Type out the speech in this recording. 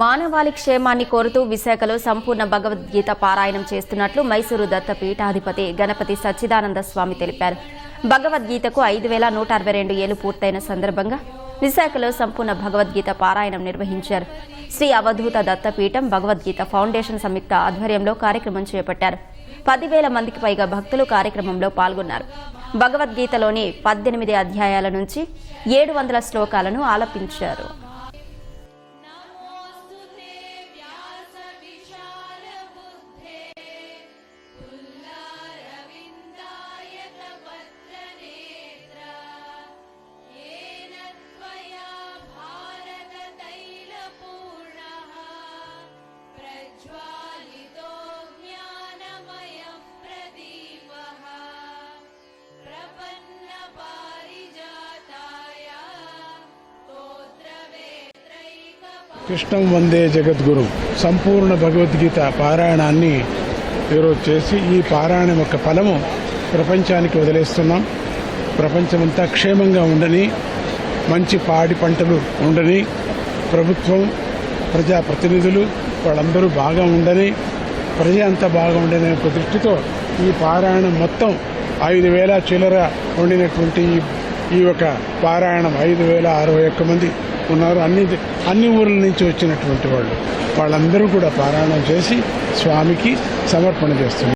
మానవాళి క్షేమాన్ని కోరుతూ విశాఖలో సంపూర్ణ భగవద్గీత పారాయణం చేస్తున్నట్లు మైసూరు దత్త పీఠాధిపతి గణపతి సచ్చిదానంద స్వామి తెలిపారు. భగవద్గీతకు 5162 ఏళ్లు పూర్తయిన సందర్భంగా విశాఖలో సంపూర్ణ భగవద్గీత పారాయణం నిర్వహించారు. శ్రీ అవధూత దత్తపీఠం భగవద్గీత ఫౌండేషన్ సంయుక్త ఆధ్వర్యంలో కార్యక్రమం చేపట్టారు. 10,000 మందికి పైగా భక్తులు కార్యక్రమంలో పాల్గొన్నారు. భగవద్గీతలోని 18 అధ్యాయాల నుంచి 700 శ్లోకాలను ఆలపించారు. కృష్ణం వందే జగద్గురు సంపూర్ణ భగవద్గీత పారాయణాన్ని ఈరోజు చేసి ఈ పారాయణం యొక్క ఫలము ప్రపంచానికి వదిలేస్తున్నాం. ప్రపంచమంతా క్షేమంగా ఉండని, మంచి పాడి పంటలు ఉండని, ప్రభుత్వం ప్రజాప్రతినిధులు వాళ్ళందరూ బాగా ఉండని, ప్రజ అంతా బాగా ఉండని ఒక దృష్టితో ఈ పారాయణం మొత్తం 5,000 చిల్లర ఉండినటువంటి ఈ యొక్క పారాయణం 5,061 మంది ఉన్నారు. అన్ని ఊర్ల నుంచి వచ్చినటువంటి వాళ్ళందరూ కూడా పారాయణం చేసి స్వామికి సమర్పణ చేస్తున్నారు.